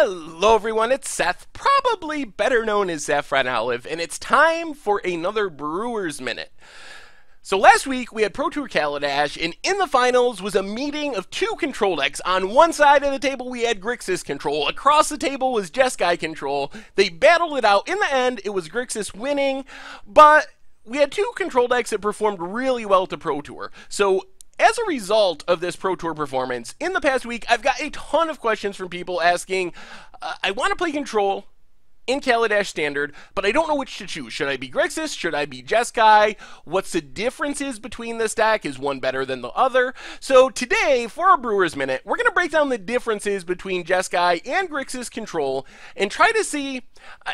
Hello everyone, it's Seth, probably better known as Saffron Olive, and it's time for another Brewers Minute. So last week we had Pro Tour Kaladesh, and in the finals was a meeting of two control decks. On one side of the table we had Grixis control, across the table was Jeskai control. They battled it out. In the end, it was Grixis winning, but we had two control decks that performed really well to Pro Tour. So as a result of this Pro Tour performance, in the past week, I've got a ton of questions from people asking, I want to play Control in Kaladesh Standard, but I don't know which to choose. Should I be Grixis? Should I be Jeskai? What's the differences between this deck? Is one better than the other? So today, for our Brewers Minute, we're going to break down the differences between Jeskai and Grixis Control and try to see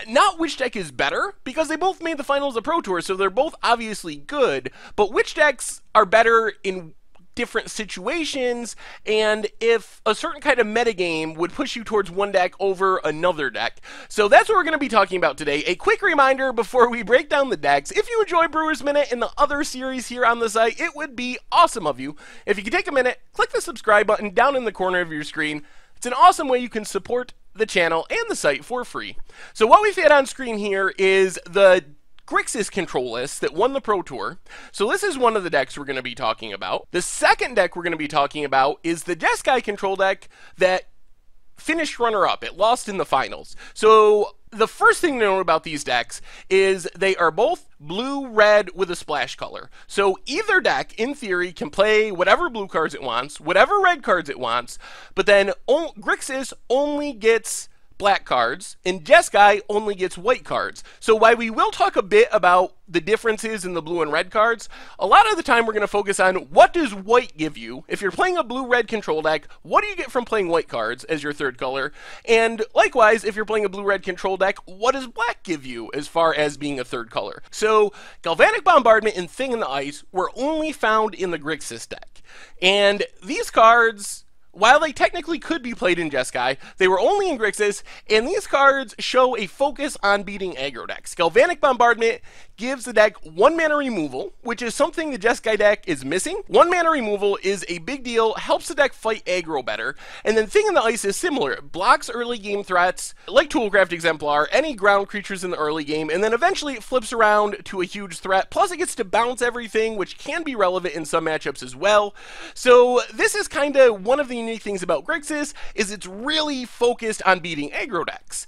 not which deck is better, because they both made the finals of Pro Tour, so they're both obviously good, but which decks are better in different situations, and if a certain kind of metagame would push you towards one deck over another deck. So that's what we're going to be talking about today. A quick reminder before we break down the decks: if you enjoy Brewers Minute and the other series here on the site, it would be awesome of you if you could take a minute, click the subscribe button down in the corner of your screen. It's an awesome way you can support the channel and the site for free. So what we've had on screen here is the Grixis control list that won the Pro Tour. So this is one of the decks we're going to be talking about. The second deck we're going to be talking about is the Jeskai control deck that finished runner-up. It lost in the finals. So the first thing to know about these decks is they are both blue-red with a splash color. So either deck, in theory, can play whatever blue cards it wants, whatever red cards it wants, but then Grixis only gets black cards, and Jeskai only gets white cards. So while we will talk a bit about the differences in the blue and red cards, a lot of the time we're going to focus on what does white give you. If you're playing a blue-red control deck, what do you get from playing white cards as your third color? And likewise, if you're playing a blue-red control deck, what does black give you as far as being a third color? So Galvanic Bombardment and Thing in the Ice were only found in the Grixis deck. And these cards, while they technically could be played in Jeskai, they were only in Grixis, and these cards show a focus on beating aggro decks. Galvanic Bombardment gives the deck 1 mana removal, which is something the Jeskai deck is missing. 1 mana removal is a big deal, helps the deck fight aggro better. And then Thing in the Ice is similar. It blocks early game threats, like Toolcraft Exemplar, any ground creatures in the early game, and then eventually it flips around to a huge threat. Plus it gets to bounce everything, which can be relevant in some matchups as well. So this is kind of one of the unique things about Grixis, is it's really focused on beating aggro decks.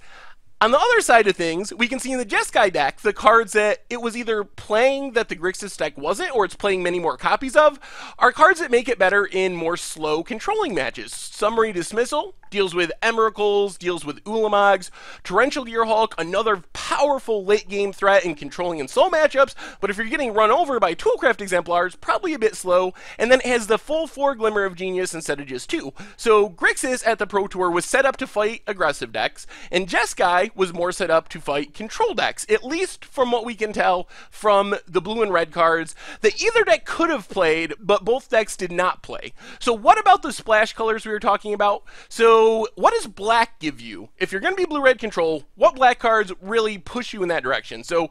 On the other side of things, we can see in the Jeskai deck the cards that it was either playing that the Grixis deck wasn't, or it's playing many more copies of, are cards that make it better in more slow controlling matches. Summary Dismissal deals with Emeralds, deals with Ulamogs. Torrential Gearhulk, another powerful late game threat in controlling and soul matchups, but if you're getting run over by Toolcraft Exemplars, probably a bit slow. And then it has the full 4 Glimmer of Genius instead of just 2. So Grixis at the Pro Tour was set up to fight aggressive decks, and Jeskai was more set up to fight control decks, at least from what we can tell from the blue and red cards that either deck could have played, but both decks did not play. So what about the splash colors we were talking about? So what does black give you? If you're going to be blue-red control, what black cards really push you in that direction? So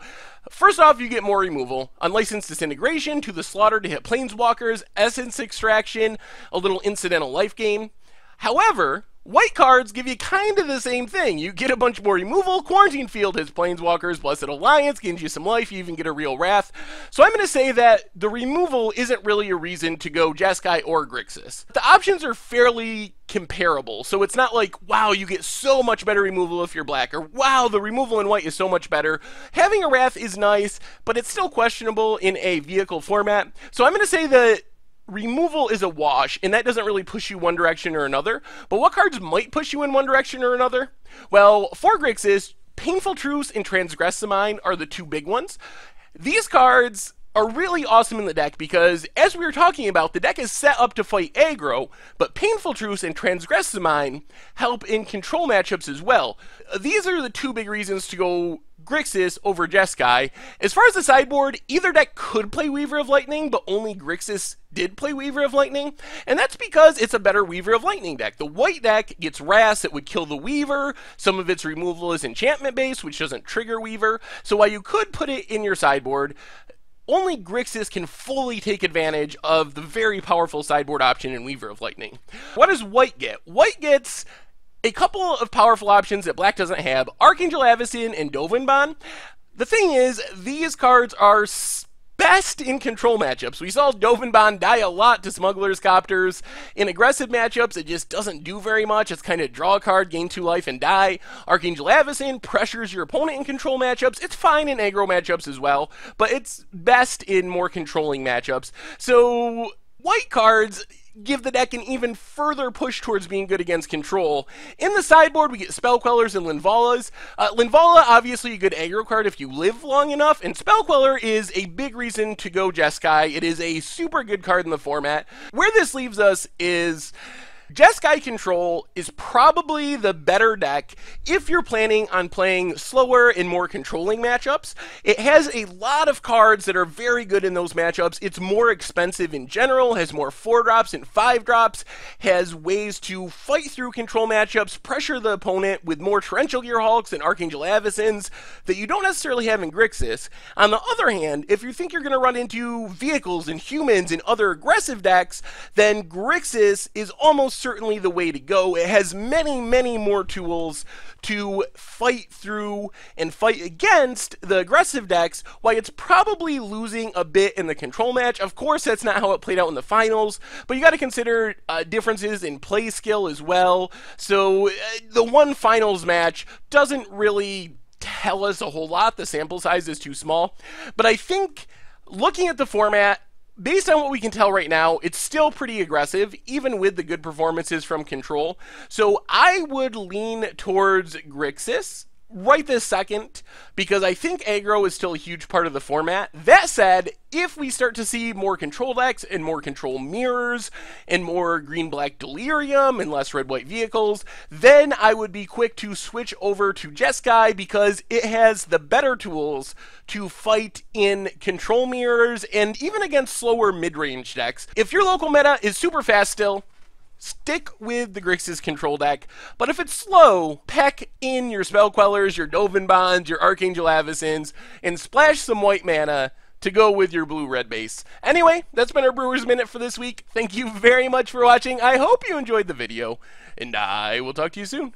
first off, you get more removal. Unlicensed Disintegration, To the Slaughter to hit Planeswalkers, Essence Extraction, a little incidental life gain. However, white cards give you kind of the same thing. You get a bunch more removal. Quarantine Field hits Planeswalkers. Blessed Alliance gives you some life. You even get a real Wrath. So I'm going to say that the removal isn't really a reason to go Jeskai or Grixis. The options are fairly comparable. So it's not like, wow, you get so much better removal if you're black, or wow, the removal in white is so much better. Having a Wrath is nice, but it's still questionable in a vehicle format. So I'm going to say that removal is a wash, and that doesn't really push you one direction or another. But what cards might push you in one direction or another? Well, for Grixis, Painful Truce and Transgress the Mind are the two big ones. These cards are really awesome in the deck because, as we were talking about, the deck is set up to fight aggro, but Painful Truce and Transgress the Mind help in control matchups as well. These are the two big reasons to go Grixis over Jeskai. As far as the sideboard, either deck could play Weaver of Lightning, but only Grixis did play Weaver of Lightning, and that's because it's a better Weaver of Lightning deck. The white deck gets Wrath that would kill the Weaver. Some of its removal is enchantment based, which doesn't trigger Weaver. So while you could put it in your sideboard, only Grixis can fully take advantage of the very powerful sideboard option in Weaver of Lightning. What does white get? White gets a couple of powerful options that black doesn't have: Archangel Avacyn and Dovinbon. The thing is, these cards are best in control matchups. We saw Dovinbon die a lot to Smuggler's Copters. In aggressive matchups, it just doesn't do very much. It's kind of draw a card, gain 2 life, and die. Archangel Avacyn pressures your opponent in control matchups. It's fine in aggro matchups as well, but it's best in more controlling matchups. So white cards give the deck an even further push towards being good against control. In the sideboard, we get Spellquellers and Linvalas. Linvala, obviously a good aggro card if you live long enough, and Spellqueller is a big reason to go Jeskai. It is a super good card in the format. Where this leaves us is Jeskai Control is probably the better deck if you're planning on playing slower and more controlling matchups. It has a lot of cards that are very good in those matchups. It's more expensive in general, has more 4-drops and 5-drops, has ways to fight through control matchups, pressure the opponent with more Torrential Gearhulks and Archangel Avacyns that you don't necessarily have in Grixis. On the other hand, if you think you're going to run into vehicles and humans and other aggressive decks, then Grixis is almost certainly the way to go. It has many, many more tools to fight through and fight against the aggressive decks, while it's probably losing a bit in the control match. Of course, that's not how it played out in the finals, but you got to consider differences in play skill as well. So the one finals match doesn't really tell us a whole lot. The sample size is too small. But I think looking at the format, based on what we can tell right now, it's still pretty aggressive, even with the good performances from control. So I would lean towards Grixis right this second, because I think aggro is still a huge part of the format. That said, if we start to see more control decks and more control mirrors and more green-black delirium and less red-white vehicles, then I would be quick to switch over to Jeskai, because it has the better tools to fight in control mirrors and even against slower mid-range decks. If your local meta is super fast still, stick with the Grixis control deck, but if it's slow, peck in your Spellquellers, your Dovinbons, your Archangel Avacyns, and splash some white mana to go with your blue-red base. Anyway, that's been our Brewers Minute for this week. Thank you very much for watching. I hope you enjoyed the video, and I will talk to you soon.